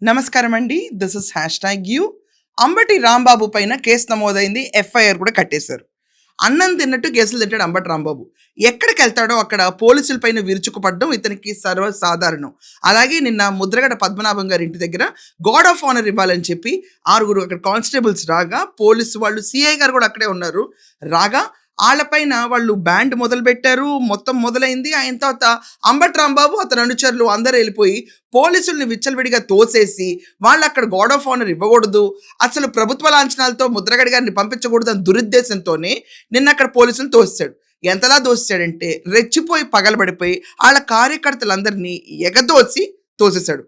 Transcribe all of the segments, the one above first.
నమస్కారం అండి. This is #you. Ambati Rambabu పైన కేసు నమోదైంది. ఎఫ్ఐఆర్ కూడా కట్టేశారు. అన్నం తిన్నట్టు కేసులు తింటాడు అంబటి రాంబాబు. ఎక్కడికెళ్తాడో అక్కడ పోలీసుల పైన విరుచుకుపడడం ఇతనికి సర్వసాధారణం. అలాగే నిన్న ముద్రగడ పద్మనాభం గారి ఇంటి దగ్గర గార్డ్ ఆఫ్ ఆనర్ ఇవ్వాలని చెప్పి 6 అక్కడ కానిస్టేబుల్స్ రాగా, పోలీసు వాళ్ళు సీఐ గారు కూడా అక్కడే ఉన్నారు. రాగా ఆళ్ళపైన వాళ్ళు బ్యాండ్ మొదలుపెట్టారు. మొత్తం మొదలైంది. అయిన తర్వాత అంబటి రాంబాబు, అతని అనుచరులు అందరూ వెళ్ళిపోయి పోలీసుల్ని విచ్చలవిడిగా తోసేసి వాళ్ళక్కడ గార్డ్ ఆఫ్ ఆనర్ ఇవ్వకూడదు, అసలు ప్రభుత్వ లాంఛనాలతో ముద్రగడ గారిని పంపించకూడదు అని దురుద్దేశంతోనే నిన్న అక్కడ పోలీసులు తోసేశాడు. ఎంతలా తోసేశాడంటే రెచ్చిపోయి పగలబడిపోయి వాళ్ళ కార్యకర్తలందరినీ ఎగదోసి తోసేశాడు.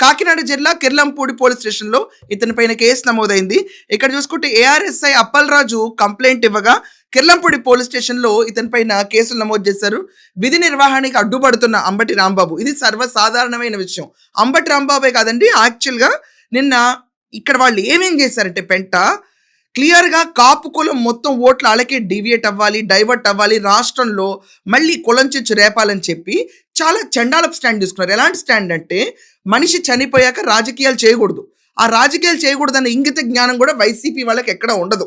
కాకినాడ జిల్లా కిర్లంపూడి పోలీస్ స్టేషన్లో ఇతని పైన కేసు నమోదైంది. ఇక్కడ చూసుకుంటే ఏఆర్ఎస్ఐ అప్పలరాజు కంప్లైంట్ ఇవ్వగా కిర్లంపూడి పోలీస్ స్టేషన్లో ఇతని పైన కేసులు నమోదు చేశారు. విధి నిర్వహణకి అడ్డుపడుతున్న అంబటి రాంబాబు, ఇది సర్వసాధారణమైన విషయం. అంబటి రాంబాబే కాదండి, యాక్చువల్గా నిన్న ఇక్కడ వాళ్ళు ఏమేం చేశారంటే క్లియర్గా కాపు కులం మొత్తం ఓట్లు అలాగే డివియేట్ అవ్వాలి, డైవర్ట్ అవ్వాలి, రాష్ట్రంలో మళ్ళీ కులం చిచ్చు రేపాలని చెప్పి చాలా చండాలపు స్టాండ్ తీసుకున్నారు. ఎలాంటి స్టాండ్ అంటే మనిషి చనిపోయాక రాజకీయాలు చేయకూడదు, ఆ రాజకీయాలు చేయకూడదన్న ఇంగిత జ్ఞానం కూడా వైసీపీ వాళ్ళకి ఎక్కడ ఉండదు.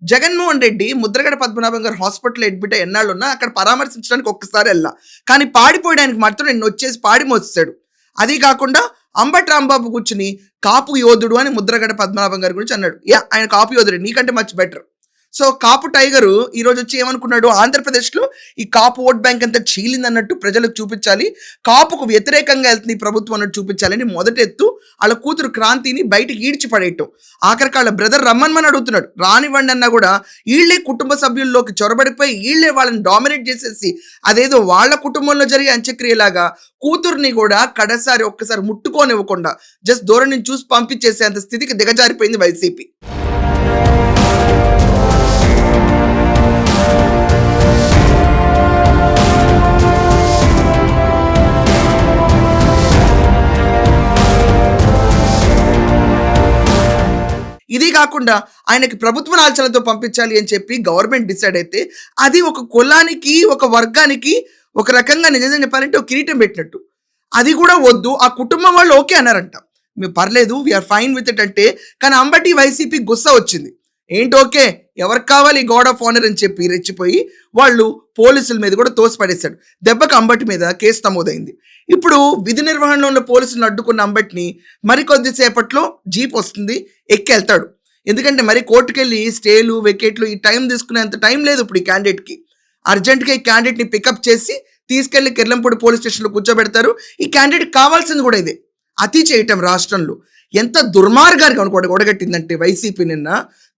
జగన్మోహన్ రెడ్డి ముద్రగడ పద్మనాభం గారు హాస్పిటల్ అడ్మిట్ ఎన్నాళ్ళు ఉన్నా అక్కడ పరామర్శించడానికి ఒక్కసారి వెళ్ళా, కానీ పాడిపోయడానికి మాత్రం నిన్ను వచ్చేసి పాడి మోసాడు. అది కాకుండా అంబటి రాంబాబు కూర్చుని కాపు యోధుడు అని ముద్రగడ పద్మనాభం గారి గురించి అన్నాడు. ఆయన కాపు యోధుడు, నీకంటే మచ్ బెటర్. సో కాపు టైగరు ఈరోజు వచ్చి ఏమనుకున్నాడు, ఆంధ్రప్రదేశ్లో ఈ కాపు ఓట్ బ్యాంక్ అంతా చీలింది అన్నట్టు ప్రజలకు చూపించాలి, కాపుకు వ్యతిరేకంగా వెళ్తుంది ప్రభుత్వం అన్నట్టు చూపించాలని మొదటి ఎత్తు వాళ్ళ కూతురు క్రాంతిని బయటికి ఈడ్చిపడేయటం. ఆఖరికి వాళ్ళ బ్రదర్ రమ్మని అడుగుతున్నాడు, రానివ్వండి అన్నా కూడా వీళ్ళే కుటుంబ సభ్యుల్లోకి చొరబడిపోయి వీళ్ళే వాళ్ళని డామినేట్ చేసేసి అదేదో వాళ్ళ కుటుంబంలో జరిగే అంత్యక్రియలాగా కూతుర్ని కూడా కడసారి ఒక్కసారి ముట్టుకోనివ్వకుండా జస్ట్ దూరం నుంచి చూసి పంపించేసేంత స్థితికి దిగజారిపోయింది వైసీపీ. ఇది కాకుండా ఆయనకి ప్రభుత్వ లాంఛనాలతో పంపించాలి అని చెప్పి గవర్నమెంట్ డిసైడ్ అయితే అది ఒక కులానికి, ఒక వర్గానికి ఒక రకంగా నిజంగా చెప్పాలంటే ఒక కిరీటం పెట్టినట్టు. అది కూడా వద్దు, ఆ కుటుంబం వాళ్ళు ఓకే అన్నారంట, మేము పర్లేదు, వీఆర్ ఫైన్ విత్ ఇట్ అంటే. కానీ అంబటి వైసీపీ గుస్స వచ్చింది. ఏంటి ఓకే, ఎవరికి కావాలి గార్డ్ ఆఫ్ ఆనర్ అని చెప్పి రెచ్చిపోయి వాళ్ళు పోలీసుల మీద కూడా తోసిపడేశాడు. దెబ్బకు అంబటి మీద కేసు నమోదైంది. ఇప్పుడు విధి నిర్వహణలో ఉన్న పోలీసులను అడ్డుకున్న అంబటిని మరికొద్దిసేపట్లో జీప్ వస్తుంది, ఎక్కి వెళ్తాడు. ఎందుకంటే మరి కోర్టుకెళ్ళి స్టేలు, వికెట్లు ఈ టైం తీసుకునేంత టైం లేదు ఇప్పుడు ఈ క్యాండిడేట్కి. అర్జెంట్గా ఈ క్యాండిడేట్ని పికప్ చేసి తీసుకెళ్లి కిర్లంపూడి పోలీస్ స్టేషన్లో కూర్చోబెడతారు. ఈ క్యాండిడేట్ కావాల్సింది కూడా ఇదే, అతి చేయటం. రాష్ట్రంలో ఎంత దుర్మార్గానికి ఒడగట్టిందంటే వైసీపీ నిన్న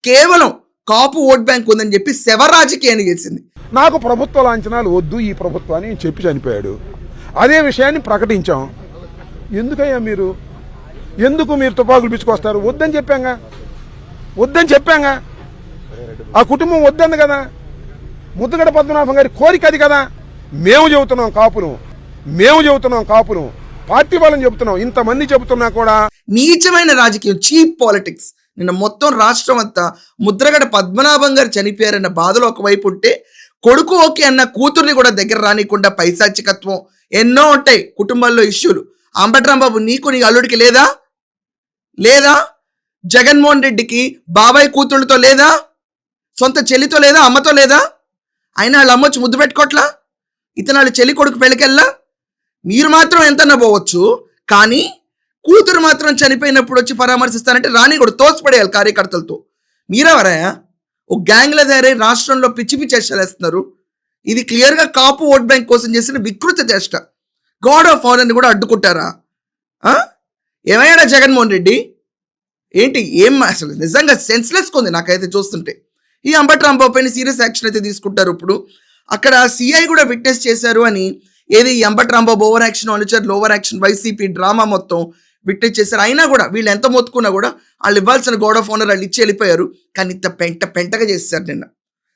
కేవలం కాపు ఓట్ బ్యాంక్ ఉందని చెప్పి శవ రాజకీయాన్ని చేసింది. నాకు ప్రభుత్వ లాంఛనాలు వద్దు ఈ ప్రభుత్వాన్ని చెప్పి చనిపోయాడు. అదే విషయాన్ని ప్రకటించాం. ఎందుకయ్యా ఎందుకు మీరు తుపాకులు పిచ్చుకొస్తారు? వద్దని చెప్పాంగా. ఆ కుటుంబం వద్దంది కదా. ముద్రగడ పద్మనాభం గారి కోరిక అది కదా. మేము చెబుతున్నాం కాపును, పార్టీ వాళ్ళని చెబుతున్నాం. ఇంతమంది చెబుతున్నా కూడా నీచమైన రాజకీయం, చీప్ పాలిటిక్స్. నిన్న మొత్తం రాష్ట్రం అంతా ముద్రగడ పద్మనాభం గారు చనిపోయారన్న బాధలో ఒకవైపు ఉంటే, కొడుకు ఓకే అన్న కూతుర్ని కూడా దగ్గర రానికుండా పైశాచికత్వం ఎన్నో ఉంటాయి కుటుంబాల్లో ఇష్యూలు. అంబటి రాంబాబు నీకు నీ అల్లుడికి లేదా? జగన్మోహన్ రెడ్డికి బాబాయ్ కూతుళ్ళతో లేదా? సొంత చెల్లితో లేదా? అమ్మతో లేదా? అయినా వాళ్ళ అమ్మొచ్చి ముద్దు పెట్టుకోట్లా? ఇతను వాళ్ళ చెల్లి కొడుకు పెళ్ళికెళ్ళా? మీరు మాత్రం ఎంతన్నా పోవచ్చు, కానీ కూతురు మాత్రం చనిపోయినప్పుడు వచ్చి పరామర్శిస్తానంటే రాని కూడా తోసిపడేయాలి కార్యకర్తలతో. మీరెవరయా? ఒక గ్యాంగ్ల తయారై రాష్ట్రంలో పిచ్చి చేష్టలేస్తున్నారు. ఇది క్లియర్గా కాపు ఓట్ బ్యాంక్ కోసం చేసిన వికృత చేష్ట. గార్డ్ ఆఫ్ ఆనర్ని కూడా అడ్డుకుంటారా? ఏమయ్యాడా జగన్మోహన్ రెడ్డి? ఏంటి ఏం అసలు నిజంగా సెన్స్లెస్గా ఉంది నాకైతే చూస్తుంటే. ఈ అంబటి రాంబాబు పైన సీరియస్ యాక్షన్ అయితే తీసుకుంటారు. ఇప్పుడు అక్కడ సిఐ కూడా విట్నెస్ చేశారు అని ఏది ఈ అంబటి రాంబాబు ఓవర్ యాక్షన్, అనుచరులు ఓవర్ యాక్షన్, వైసీపీ డ్రామా మొత్తం విట్నెస్ చేశారు. అయినా కూడా వీళ్ళు ఎంత మొత్తుకున్నా కూడా వాళ్ళు ఇవ్వాల్సిన గార్డ్ ఆఫ్ ఆనర్ వాళ్ళు ఇచ్చి వెళ్ళిపోయారు. కానీ ఇంత పెంటగా చేశారు నిన్న.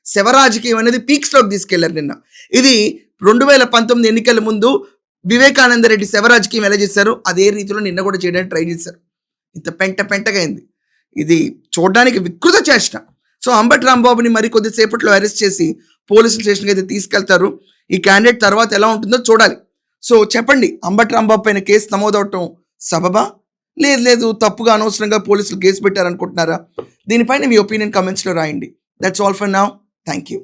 శవ రాజకీయం అనేది పీక్స్లోకి తీసుకెళ్లారు నిన్న. ఇది 2019 ఎన్నికల ముందు వివేకానంద రెడ్డి శవ రాజకీయం ఎలా చేశారు అదే రీతిలో నిన్న కూడా చేయడానికి ట్రై చేశారు. ఇంత పెంటగా అయింది. ఇది చూడడానికి వికృత చేష్ట. సో అంబటి రాంబాబుని మరి కొద్దిసేపట్లో అరెస్ట్ చేసి పోలీస్ స్టేషన్కి అయితే తీసుకెళ్తారు. ఈ క్యాండిడేట్ తర్వాత ఎలా ఉంటుందో చూడాలి. సో చెప్పండి, అంబటి రాంబాబు పైన కేసు నమోదవటం సబబా? లేదు తప్పుగా అనవసరంగా పోలీసులు కేసు పెట్టారనుకుంటున్నారా? దీనిపైన మీ ఒపీనియన్ కమెంట్స్లో రాయండి. That's all for now. Thank you.